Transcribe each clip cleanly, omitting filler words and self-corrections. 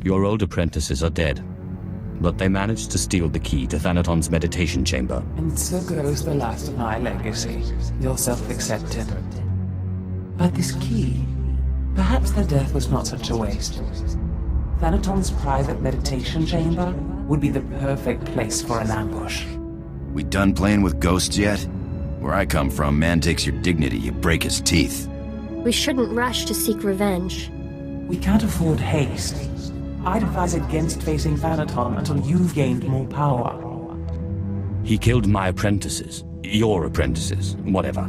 Your old apprentices are dead, but they managed to steal the key to Thanaton's meditation chamber. And so goes the last of my legacy, your self-accepted. But this key, perhaps their death was not such a waste. Thanaton's private meditation chamber would be the perfect place for an ambush. We done playing with ghosts yet? Where I come from, man takes your dignity, you break his teeth. We shouldn't rush to seek revenge. We can't afford haste. I'd advise against facing Thanaton until you've gained more power. He killed my apprentices. Your apprentices. Whatever.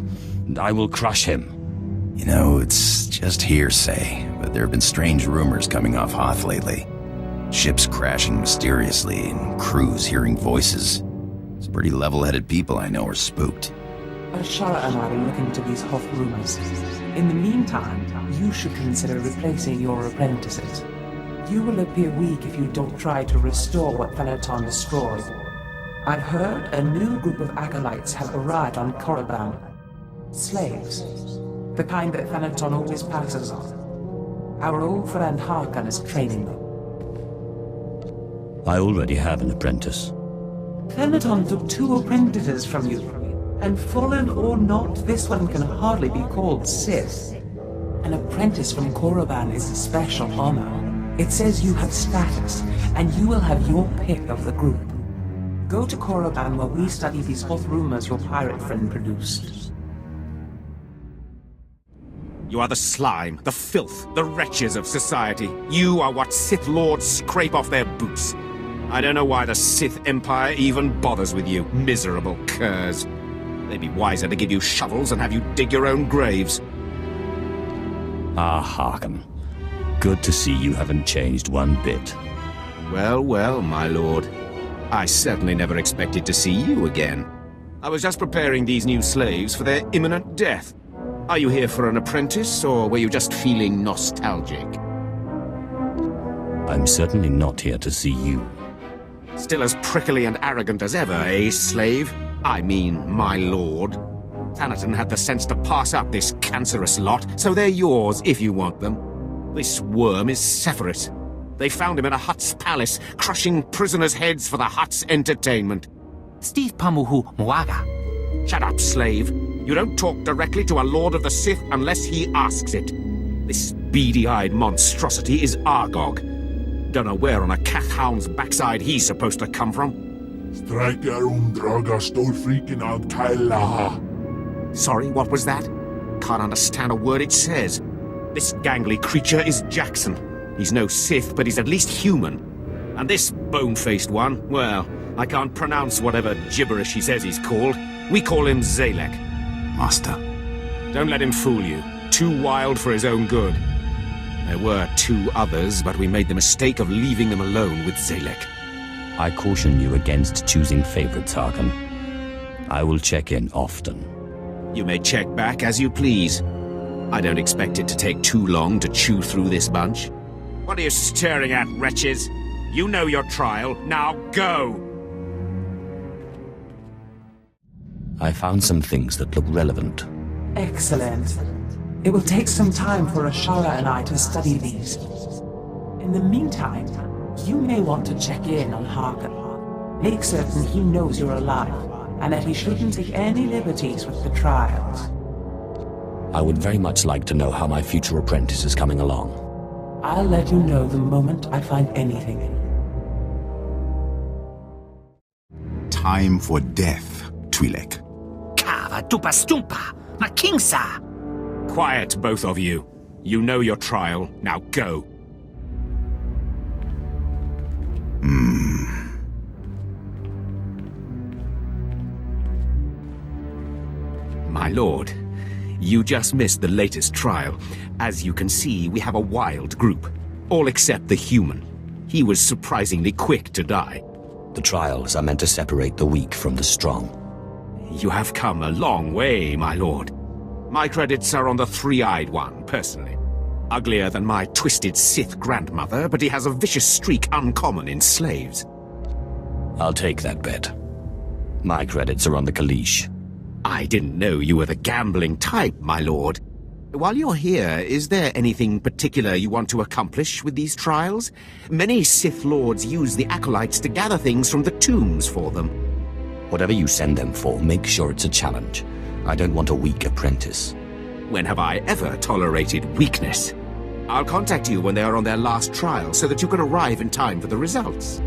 I will crush him. You know, it's just hearsay, but there have been strange rumors coming off Hoth lately. Ships crashing mysteriously, and crews hearing voices. Some pretty level-headed people I know are spooked. Ashara and I will look into these Hoth rumors. In the meantime, you should consider replacing your apprentices. You will appear weak if you don't try to restore what Thanaton destroyed. I've heard a new group of acolytes have arrived on Korriban. Slaves. The kind that Thanaton always passes on. Our old friend Harkon is training them. I already have an apprentice. Thanaton took 2 apprentices from you. And fallen or not, this one can hardly be called Sith. An apprentice from Korriban is a special honor. It says you have status, and you will have your pick of the group. Go to Korriban while we study these Hoth rumors your pirate friend produced. You are the slime, the filth, the wretches of society. You are what Sith Lords scrape off their boots. I don't know why the Sith Empire even bothers with you, miserable curs. They'd be wiser to give you shovels and have you dig your own graves. Ah, Harkon. Good to see you haven't changed one bit. Well, well, my lord. I certainly never expected to see you again. I was just preparing these new slaves for their imminent death. Are you here for an apprentice, or were you just feeling nostalgic? I'm certainly not here to see you. Still as prickly and arrogant as ever, eh, slave? I mean, my lord. Thanaton had the sense to pass up this cancerous lot, so they're yours if you want them. This worm is Sephiroth. They found him in a Hutt's palace, crushing prisoners' heads for the Hutt's entertainment. Steve Pamuhu Moaga. Shut up, slave. You don't talk directly to a Lord of the Sith unless he asks it. This beady-eyed monstrosity is Argog. Don't know where on a Kath hound's backside he's supposed to come from. Sorry, what was that? Can't understand a word it says. This gangly creature is Jackson. He's no Sith, but he's at least human. And this bone-faced one, well, I can't pronounce whatever gibberish he says he's called. We call him Xalek. Master. Don't let him fool you. Too wild for his own good. There were 2 others, but we made the mistake of leaving them alone with Xalek. I caution you against choosing favorites, Harkon. I will check in often. You may check back as you please. I don't expect it to take too long to chew through this bunch. What are you staring at, wretches? You know your trial. Now go! I found some things that look relevant. Excellent. It will take some time for Ashara and I to study these. In the meantime, you may want to check in on Harkon. Make certain he knows you're alive, and that he shouldn't take any liberties with the trials. I would very much like to know how my future apprentice is coming along. I'll let you know the moment I find anything. Time for death, Twi'lek. Kava tupa stumpa, na kingsa. Quiet, both of you. You know your trial. Now go. My lord, you just missed the latest trial. As you can see, we have a wild group. All except the human. He was surprisingly quick to die. The trials are meant to separate the weak from the strong. You have come a long way, my lord. My credits are on the 3-eyed one, personally. Uglier than my twisted Sith grandmother, but he has a vicious streak uncommon in slaves. I'll take that bet. My credits are on the Kaleesh. I didn't know you were the gambling type, my lord. While you're here, is there anything particular you want to accomplish with these trials? Many Sith Lords use the Acolytes to gather things from the tombs for them. Whatever you send them for, make sure it's a challenge. I don't want a weak apprentice. When have I ever tolerated weakness? I'll contact you when they are on their last trial so that you can arrive in time for the results.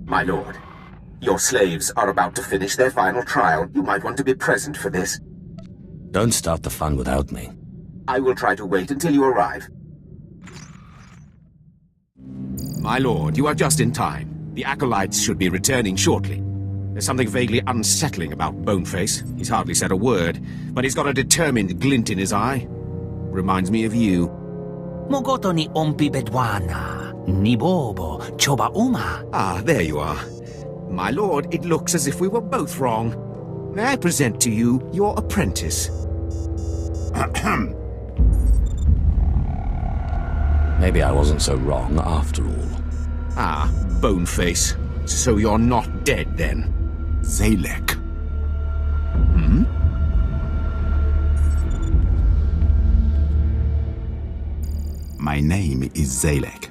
My lord, your slaves are about to finish their final trial. You might want to be present for this. Don't start the fun without me. I will try to wait until you arrive. My lord, you are just in time. The Acolytes should be returning shortly. There's something vaguely unsettling about Boneface. He's hardly said a word, but he's got a determined glint in his eye. Reminds me of you. Mogoto ni ompi bedwana, ni bobo, choba uma. Ah, there you are. My lord, it looks as if we were both wrong. May I present to you your apprentice? Maybe I wasn't so wrong after all. Ah, Boneface. So you're not dead, then? Xalek. Hmm? My name is Xalek.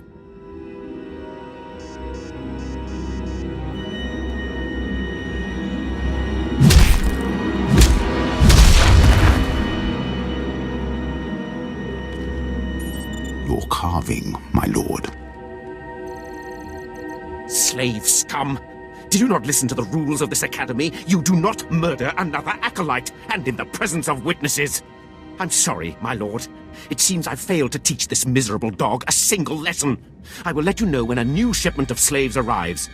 Your carving, my lord. Slave scum! Did you not listen to the rules of this academy? You do not murder another acolyte, and in the presence of witnesses. I'm sorry, my lord. It seems I've failed to teach this miserable dog a single lesson. I will let you know when a new shipment of slaves arrives.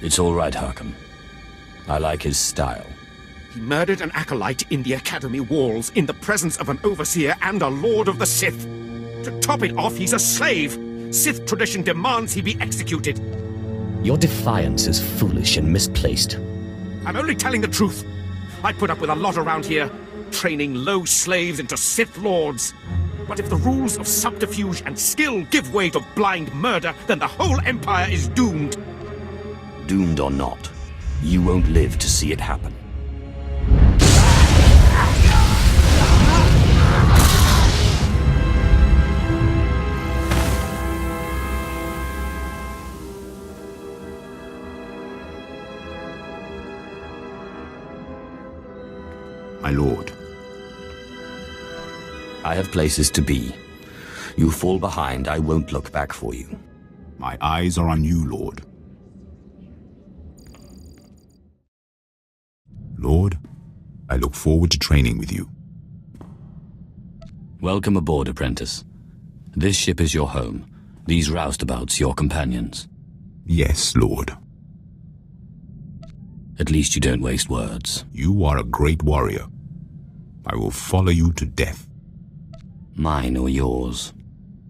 It's all right, Harkham. I like his style. He murdered an acolyte in the academy walls, in the presence of an overseer and a lord of the Sith. To top it off, he's a slave. Sith tradition demands he be executed. Your defiance is foolish and misplaced. I'm only telling the truth. I put up with a lot around here, training low slaves into Sith Lords. But if the rules of subterfuge and skill give way to blind murder, then the whole Empire is doomed. Doomed or not, you won't live to see it happen. My lord. I have places to be. You fall behind, I won't look back for you. My eyes are on you, lord. Lord, I look forward to training with you. Welcome aboard, apprentice. This ship is your home. These roustabouts your companions. Yes, lord. At least you don't waste words. You are a great warrior. I will follow you to death. Mine or yours?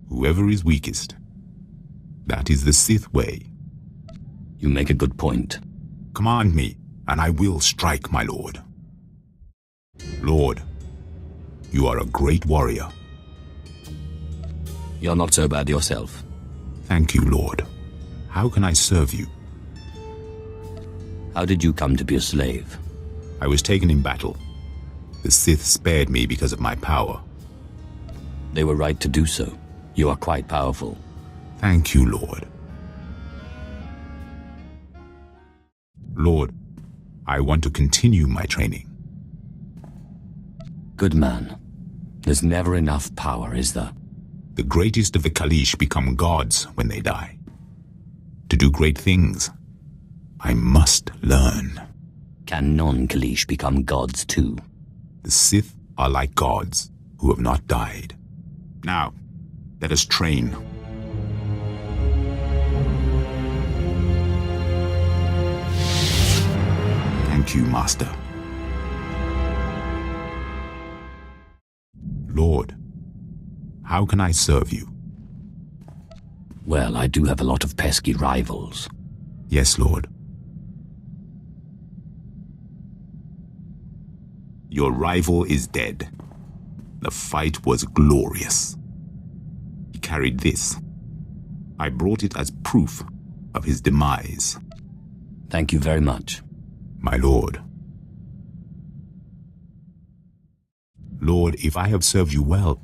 Whoever is weakest. That is the Sith way. You make a good point. Command me, and I will strike, my lord. Lord, you are a great warrior. You're not so bad yourself. Thank you, Lord. How can I serve you? How did you come to be a slave? I was taken in battle. The Sith spared me because of my power. They were right to do so. You are quite powerful. Thank you, Lord. Lord, I want to continue my training. Good man. There's never enough power, is there? The greatest of the Kalish become gods when they die. To do great things, I must learn. Can non-Kalish become gods too? The Sith are like gods who have not died. Now, let us train. Thank you, Master. Lord, how can I serve you? Well, I do have a lot of pesky rivals. Yes, Lord. Your rival is dead. The fight was glorious. He carried this. I brought it as proof of his demise. Thank you very much. My lord. Lord, if I have served you well,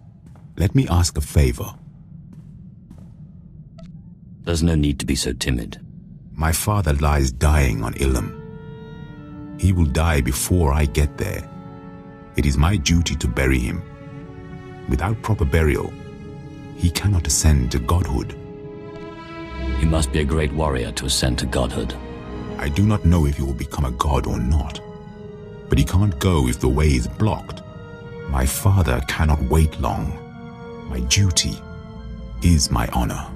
let me ask a favor. There's no need to be so timid. My father lies dying on Ilum. He will die before I get there. It is my duty to bury him. Without proper burial, he cannot ascend to godhood. He must be a great warrior to ascend to godhood. I do not know if he will become a god or not, but he can't go if the way is blocked. My father cannot wait long. My duty is my honor.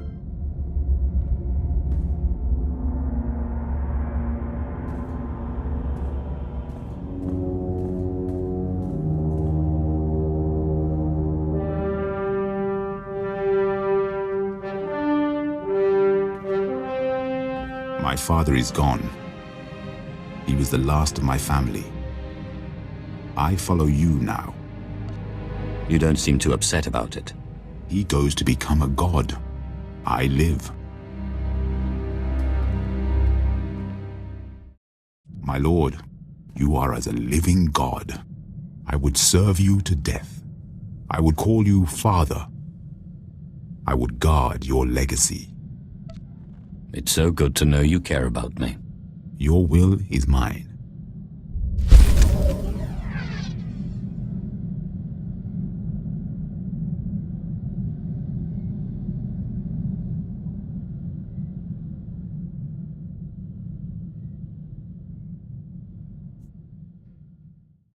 My father is gone. He was the last of my family. I follow you now. You don't seem too upset about it. He goes to become a god. I live. My lord, you are as a living god. I would serve you to death. I would call you father. I would guard your legacy. It's so good to know you care about me. Your will is mine.